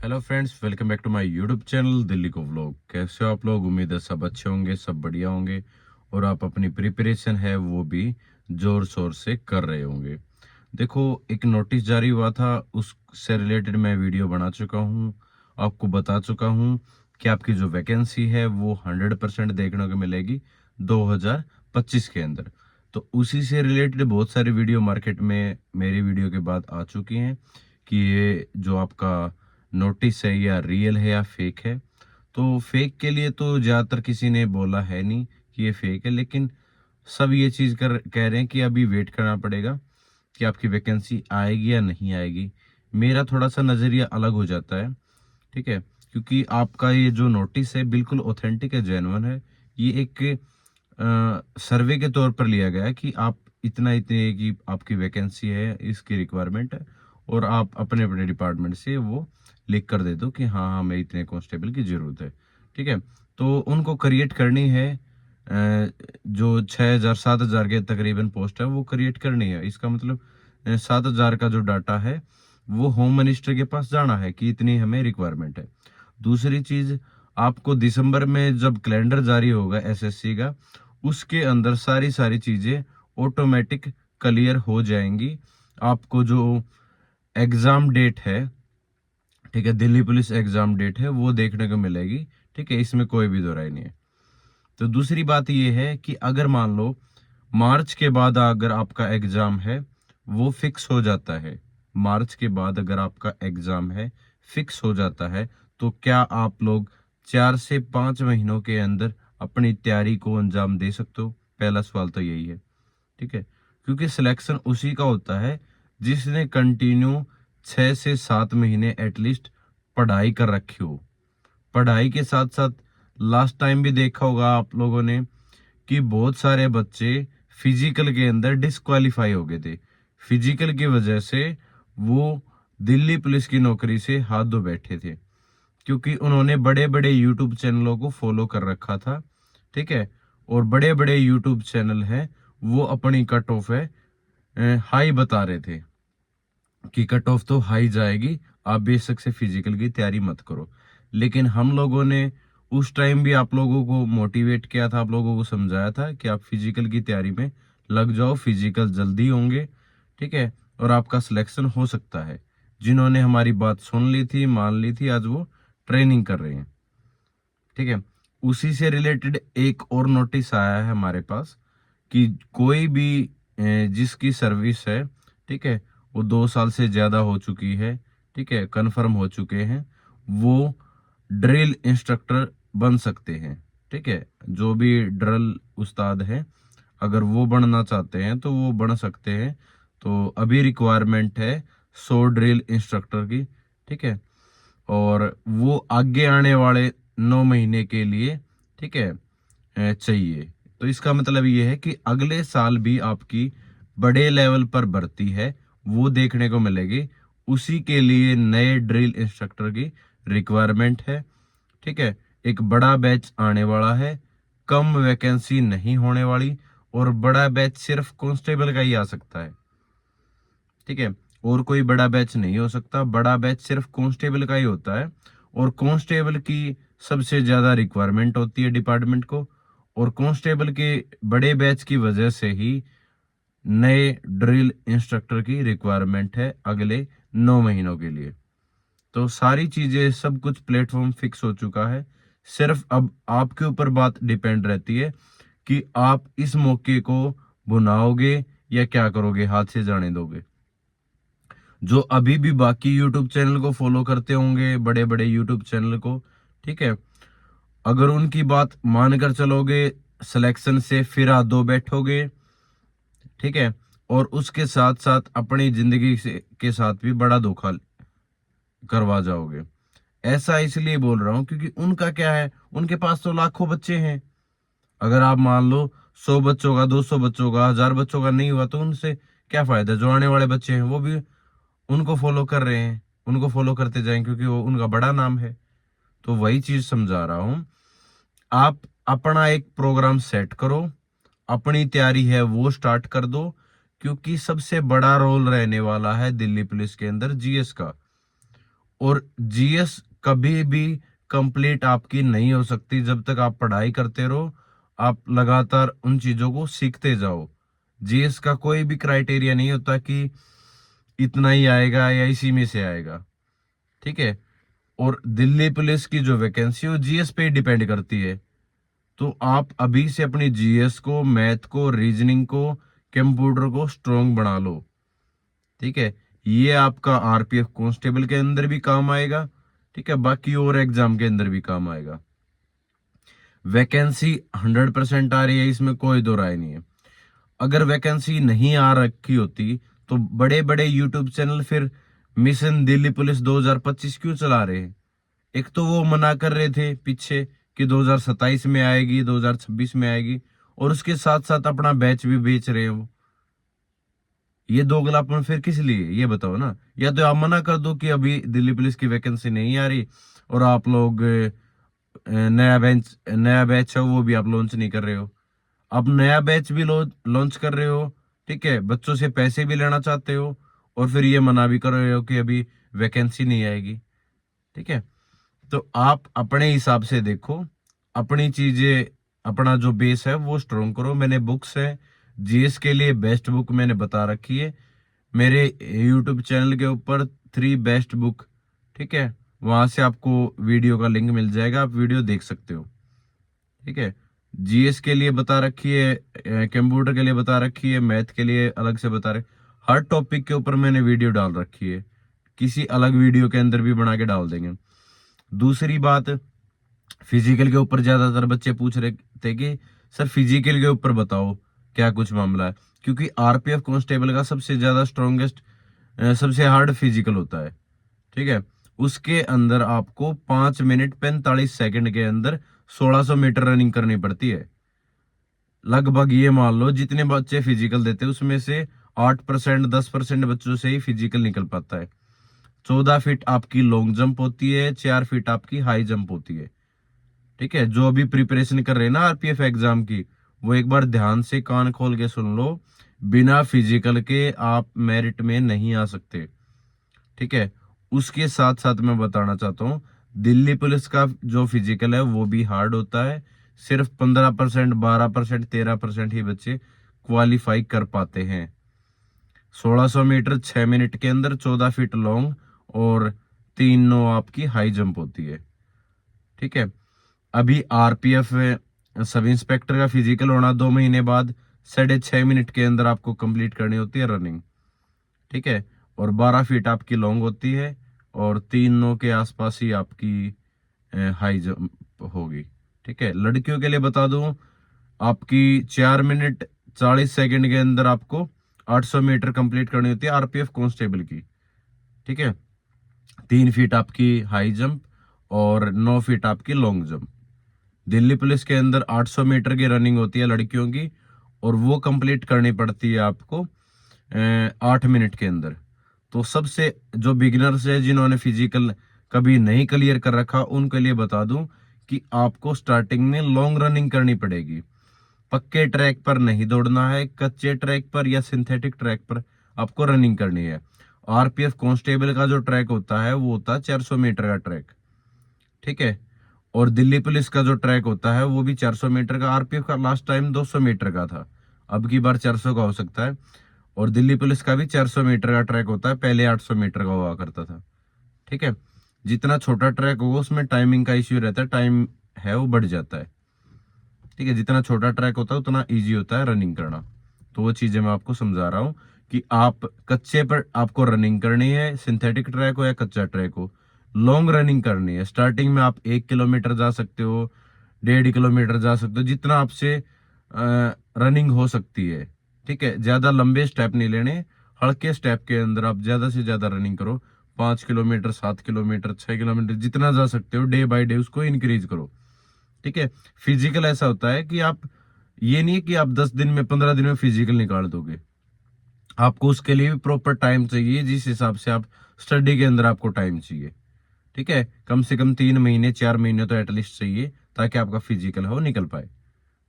Hello friends, welcome back to my YouTube channel Delhi को vlog. कैसे हो आप लोग? उम्मीद है सब अच्छे होंगे, सब बढ़िया होंगे और आप अपनी प्रिपरेशन है वो भी जोर शोर से कर रहे होंगे। देखो, एक नोटिस जारी हुआ था, उससे रिलेटेड मैं वीडियो बना चुका हूँ। आपको बता चुका हूँ कि आपकी जो वैकेंसी है वो 100% देखने को मिलेगी 2025 के अंदर। तो उसी से रिलेटेड बहुत सारी वीडियो मार्केट में मेरी वीडियो के बाद आ चुकी हैं कि ये जो आपका नोटिस है या रियल है या फेक है। तो फेक के लिए तो ज़्यादातर किसी ने बोला है नहीं कि ये फेक है, लेकिन सब ये चीज़ कह रहे हैं कि अभी वेट करना पड़ेगा कि आपकी वैकेंसी आएगी या नहीं आएगी। मेरा थोड़ा सा नज़रिया अलग हो जाता है, ठीक है, क्योंकि आपका ये जो नोटिस है बिल्कुल ऑथेंटिक है, जेन्युइन है। ये एक सर्वे के तौर पर लिया गया है कि आप इतना इतने की आपकी वैकेंसी है, इसकी रिक्वायरमेंट है, और आप अपने अपने डिपार्टमेंट से वो लिख कर दे दो कि हाँ हमें इतने कांस्टेबल की जरूरत है। ठीक है, तो उनको क्रिएट करनी है। जो 6,000 7,000 के तकरीबन पोस्ट है वो क्रिएट करनी है। इसका मतलब 7,000 का जो डाटा है वो होम मिनिस्टर के पास जाना है कि इतनी हमें रिक्वायरमेंट है। दूसरी चीज, आपको दिसंबर में जब कैलेंडर जारी होगा एसएससी का, उसके अंदर सारी सारी चीजें ऑटोमेटिक क्लियर हो जाएंगी। आपको जो एग्जाम डेट है, ठीक है, दिल्ली पुलिस एग्जाम डेट है वो देखने को मिलेगी। ठीक है, इसमें कोई भी दो राय नहीं है। तो दूसरी बात ये है कि अगर मान लो मार्च के बाद अगर आपका एग्जाम है वो फिक्स हो जाता है, मार्च के बाद अगर आपका एग्जाम है फिक्स हो जाता है, तो क्या आप लोग 4 से 5 महीनों के अंदर अपनी तैयारी को अंजाम दे सकते हो? पहला सवाल तो यही है। ठीक है, क्योंकि सिलेक्शन उसी का होता है जिसने कंटिन्यू 6 से 7 महीने एटलीस्ट पढ़ाई कर रखी हो। पढ़ाई के साथ साथ लास्ट टाइम भी देखा होगा आप लोगों ने कि बहुत सारे बच्चे फिजिकल के अंदर डिस्क्वालीफाई हो गए थे। फिजिकल की वजह से वो दिल्ली पुलिस की नौकरी से हाथ धो बैठे थे, क्योंकि उन्होंने बड़े बड़े यूट्यूब चैनलों को फॉलो कर रखा था। ठीक है, और बड़े बड़े यूट्यूब चैनल हैं वो अपनी कट ऑफ है हाई बता रहे थे कि कट ऑफ तो हाई जाएगी, आप बेशक से फिजिकल की तैयारी मत करो। लेकिन हम लोगों ने उस टाइम भी आप लोगों को मोटिवेट किया था, आप लोगों को समझाया था कि आप फिजिकल की तैयारी में लग जाओ, फिजिकल जल्दी होंगे। ठीक है, और आपका सिलेक्शन हो सकता है। जिन्होंने हमारी बात सुन ली थी, मान ली थी, आज वो ट्रेनिंग कर रहे हैं। ठीक है, उसी से रिलेटेड एक और नोटिस आया है हमारे पास कि कोई भी जिसकी सर्विस है, ठीक है, वो 2 साल से ज्यादा हो चुकी है, ठीक है, कंफर्म हो चुके हैं, वो ड्रिल इंस्ट्रक्टर बन सकते हैं। ठीक है, जो भी ड्रिल उस्ताद है, अगर वो बनना चाहते हैं तो वो बन सकते हैं। तो अभी रिक्वायरमेंट है 100 ड्रिल इंस्ट्रक्टर की। ठीक है, और वो आगे आने वाले 9 महीने के लिए, ठीक है, चाहिए। तो इसका मतलब ये है कि अगले साल भी आपकी बड़े लेवल पर भर्ती है वो देखने को मिलेगी। उसी के लिए नए ड्रिल इंस्ट्रक्टर की रिक्वायरमेंट है। ठीक है, एक बड़ा बैच आने वाला है, कम वैकेंसी नहीं होने वाली, और बड़ा बैच सिर्फ कांस्टेबल का ही आ सकता है। ठीक है, और कोई बड़ा बैच नहीं हो सकता, बड़ा बैच सिर्फ कांस्टेबल का ही होता है। और कांस्टेबल की सबसे ज्यादा रिक्वायरमेंट होती है डिपार्टमेंट को, और कांस्टेबल के बड़े बैच की वजह से ही नए ड्रिल इंस्ट्रक्टर की रिक्वायरमेंट है अगले 9 महीनों के लिए। तो सारी चीजें, सब कुछ प्लेटफॉर्म फिक्स हो चुका है। सिर्फ अब आपके ऊपर बात डिपेंड रहती है कि आप इस मौके को भुनाओगे या क्या करोगे, हाथ से जाने दोगे। जो अभी भी बाकी यूट्यूब चैनल को फॉलो करते होंगे, बड़े बड़े यूट्यूब चैनल को, ठीक है, अगर उनकी बात मानकर चलोगे, सिलेक्शन से फिर हाथ धो बैठोगे, ठीक है, और उसके साथ साथ अपनी जिंदगी से के साथ भी बड़ा धोखा करवा जाओगे। ऐसा इसलिए बोल रहा हूं क्योंकि उनका क्या है, उनके पास तो लाखों बच्चे हैं। अगर आप मान लो 100 बच्चों का, 200 बच्चों का, 1000 बच्चों का नहीं हुआ तो उनसे क्या फायदा? जो आने वाले बच्चे हैं वो भी उनको फॉलो कर रहे हैं, उनको फॉलो करते जाएं क्योंकि वो उनका बड़ा नाम है। तो वही चीज समझा रहा हूं। आप अपना एक प्रोग्राम सेट करो, अपनी तैयारी है वो स्टार्ट कर दो, क्योंकि सबसे बड़ा रोल रहने वाला है दिल्ली पुलिस के अंदर जीएस का। और जीएस कभी भी कंप्लीट आपकी नहीं हो सकती जब तक आप पढ़ाई करते रहो, आप लगातार उन चीजों को सीखते जाओ। जीएस का कोई भी क्राइटेरिया नहीं होता कि इतना ही आएगा या इसी में से आएगा, ठीक है। और दिल्ली पुलिस की जो वैकेंसी है वो जीएस पे ही डिपेंड करती है। तो आप अभी से अपनी जीएस को, मैथ को, रीजनिंग को, कंप्यूटर को स्ट्रोंग बना लो, ठीक है। ये आपका आरपीएफ कांस्टेबल के अंदर भी काम आएगा, ठीक है, बाकी और एग्जाम के अंदर भी काम आएगा। वैकेंसी 100% आ रही है, इसमें कोई दो राय नहीं है। अगर वैकेंसी नहीं आ रखी होती तो बड़े बड़े यूट्यूब चैनल फिर मिशन दिल्ली पुलिस 2025 क्यों चला रहे हैं? एक तो वो मना कर रहे थे पीछे कि 2027 में आएगी, 2026 में आएगी, और उसके साथ साथ अपना बैच भी बेच रहे हो। ये दोगलापन फिर किस लिए, ये बताओ ना। या तो आप मना कर दो कि अभी दिल्ली पुलिस की वैकेंसी नहीं आ रही, और आप लोग नया बैच है वो भी आप लॉन्च नहीं कर रहे हो। आप नया बैच भी लॉन्च कर रहे हो, ठीक है, बच्चों से पैसे भी लेना चाहते हो, और फिर ये मना भी कर रहे हो कि अभी वैकेंसी नहीं आएगी, ठीक है। तो आप अपने हिसाब से देखो, अपनी चीजें, अपना जो बेस है वो स्ट्रोंग करो। मैंने बुक्स है जीएस के लिए, बेस्ट बुक मैंने बता रखी है मेरे यूट्यूब चैनल के ऊपर, 3 बेस्ट बुक, ठीक है। वहां से आपको वीडियो का लिंक मिल जाएगा, आप वीडियो देख सकते हो, ठीक है। जीएस के लिए बता रखी है, कंप्यूटर के लिए बता रखी है, मैथ के लिए अलग से बता रहे, हर टॉपिक के ऊपर मैंने वीडियो डाल रखी है, किसी अलग वीडियो के अंदर भी बना के डाल देंगे। दूसरी बात, फिजिकल के ऊपर ज्यादातर बच्चे पूछ रहे थे कि सर फिजिकल के ऊपर बताओ क्या कुछ मामला है, क्योंकि आरपीएफ कांस्टेबल का सबसे ज्यादा स्ट्रॉन्गेस्ट, सबसे हार्ड फिजिकल होता है, ठीक है। उसके अंदर आपको 5 मिनट 45 सेकंड के अंदर 1600 मीटर रनिंग करनी पड़ती है। लगभग ये मान लो जितने बच्चे फिजिकल देते हैं उसमें से 8%, 10% बच्चों से ही फिजिकल निकल पाता है। 14 फीट आपकी लॉन्ग जंप होती है, 4 फीट आपकी हाई जंप होती है, ठीक है। जो अभी प्रिपरेशन कर रहे हैं ना आरपीएफ एग्जाम की, वो एक बार ध्यान से कान खोल के सुन लो, बिना फिजिकल के आप मेरिट में नहीं आ सकते, ठीक है। उसके साथ साथ मैं बताना चाहता हूँ, दिल्ली पुलिस का जो फिजिकल है वो भी हार्ड होता है। सिर्फ 15%, 12%, 13% ही बच्चे क्वालिफाई कर पाते हैं। 1600 मीटर 6 मिनट के अंदर, 14 फीट लॉन्ग, और 3 आपकी हाई जंप होती है, ठीक है। अभी आरपीएफ सब इंस्पेक्टर का फिजिकल होना 2 महीने बाद 6.5 मिनट के अंदर आपको कंप्लीट करनी होती है रनिंग, ठीक है। और 12 फीट आपकी लॉन्ग होती है, और 3 के आसपास ही आपकी हाई जंप होगी, ठीक है। लड़कियों के लिए बता दूं, आपकी 4 मिनट 40 सेकंड के अंदर आपको 800 मीटर कंप्लीट करनी होती है आरपीएफ कांस्टेबल की, ठीक है। 3 फीट आपकी हाई जंप और 9 फीट आपकी लॉन्ग जंप। दिल्ली पुलिस के अंदर 800 मीटर की रनिंग होती है लड़कियों की, और वो कंप्लीट करनी पड़ती है आपको 8 मिनट के अंदर। तो सबसे जो बिगिनर्स है, जिन्होंने फिजिकल कभी नहीं क्लियर कर रखा, उनके लिए बता दूं कि आपको स्टार्टिंग में लॉन्ग रनिंग करनी पड़ेगी। पक्के ट्रैक पर नहीं दौड़ना है, कच्चे ट्रैक पर या सिंथेटिक ट्रैक पर आपको रनिंग करनी है। आरपीएफ कांस्टेबल का जो ट्रैक होता है वो होता है 400 मीटर का ट्रैक, ठीक है। और दिल्ली पुलिस का जो ट्रैक होता है वो भी 400 मीटर का। आरपीएफ का लास्ट टाइम 200 मीटर का था, अब की बार 400 का हो सकता है। और दिल्ली पुलिस का भी 400 मीटर का ट्रैक होता है, पहले 800 मीटर का हुआ करता था, ठीक है। जितना छोटा ट्रैक होगा उसमें टाइमिंग का इश्यू रहता है, टाइम है वो बढ़ जाता है, ठीक है। जितना छोटा ट्रैक होता है उतना ईजी होता है रनिंग करना। तो वो चीजें मैं आपको समझा रहा हूँ कि आप कच्चे पर आपको रनिंग करनी है, सिंथेटिक ट्रैक हो या कच्चा ट्रैक हो, लॉन्ग रनिंग करनी है। स्टार्टिंग में आप 1 किलोमीटर जा सकते हो, 1.5 किलोमीटर जा सकते हो, जितना आपसे रनिंग हो सकती है, ठीक है। ज्यादा लंबे स्टेप नहीं लेने, हल्के स्टेप के अंदर आप ज्यादा से ज्यादा रनिंग करो। 5 किलोमीटर, 7 किलोमीटर, 6 किलोमीटर, जितना जा सकते हो डे बाय डे उसको इंक्रीज करो, ठीक है। फिजिकल ऐसा होता है कि आप, ये नहीं है कि आप 10 दिन में, 15 दिन में फिजिकल निकाल दोगे। आपको उसके लिए भी प्रॉपर टाइम चाहिए, जिस हिसाब से आप स्टडी के अंदर आपको टाइम चाहिए, ठीक है। कम से कम 3 महीने, 4 महीने तो एटलीस्ट चाहिए, ताकि आपका फिजिकल हो निकल पाए।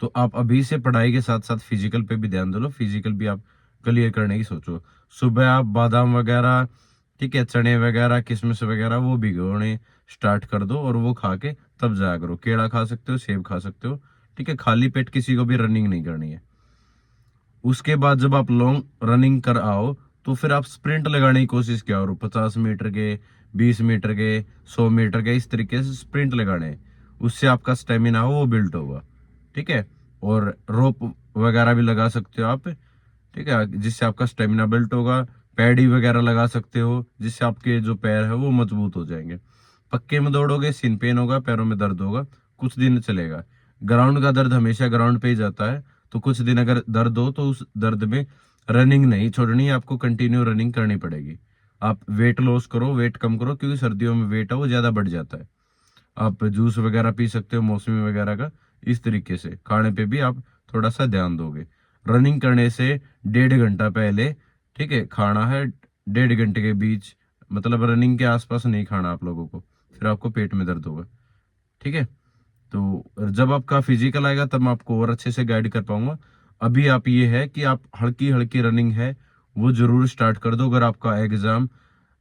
तो आप अभी से पढ़ाई के साथ साथ फिजिकल पे भी ध्यान दो लो, फिजिकल भी आप क्लियर करने की सोचो। सुबह आप बादाम वगैरह ठीक है, चने वगैरह किशमिश वगैरह वो भिगोने स्टार्ट कर दो और वो खा के तब जाया करो। केला खा सकते हो, सेब खा सकते हो। ठीक है, खाली पेट किसी को भी रनिंग नहीं करनी है। उसके बाद जब आप लॉन्ग रनिंग कर आओ तो फिर आप स्प्रिंट लगाने की कोशिश किया करो। 50 मीटर के, 20 मीटर के, 100 मीटर के, इस तरीके से स्प्रिंट लगाने हैं। उससे आपका स्टेमिना हो वो बिल्ड होगा। ठीक है, और रोप वगैरह भी लगा सकते हो आप। ठीक है, जिससे आपका स्टेमिना बिल्ट होगा। पैडी वगैरह लगा सकते हो जिससे आपके जो पैर है वो मजबूत हो जाएंगे। पक्के में दौड़ोगे, सिन पेन होगा, पैरों में दर्द होगा, कुछ दिन चलेगा। ग्राउंड का दर्द हमेशा ग्राउंड पे ही जाता है। तो कुछ दिन अगर दर्द हो तो उस दर्द में रनिंग नहीं छोड़नी है, आपको कंटिन्यू रनिंग करनी पड़ेगी। आप वेट लॉस करो, वेट कम करो, क्योंकि सर्दियों में वेट है वो ज्यादा बढ़ जाता है। आप जूस वगैरह पी सकते हो मौसमी वगैरह का। इस तरीके से खाने पे भी आप थोड़ा सा ध्यान दोगे। रनिंग करने से 1.5 घंटा पहले, ठीक है, खाना है। 1.5 घंटे के बीच, मतलब रनिंग के आसपास नहीं खाना आप लोगों को, फिर आपको पेट में दर्द होगा। ठीक है, तो जब आपका फिजिकल आएगा तब मैं आपको और अच्छे से गाइड कर पाऊंगा। अभी आप ये है कि आप हल्की हल्की रनिंग है वो जरूर स्टार्ट कर दो, अगर आपका एग्जाम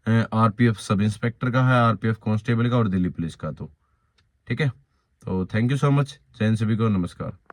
आरपीएफ सब इंस्पेक्टर का है, आरपीएफ कांस्टेबल का और दिल्ली पुलिस का। तो ठीक है, तो थैंक यू सो मच। जय हिंद, सभी को नमस्कार।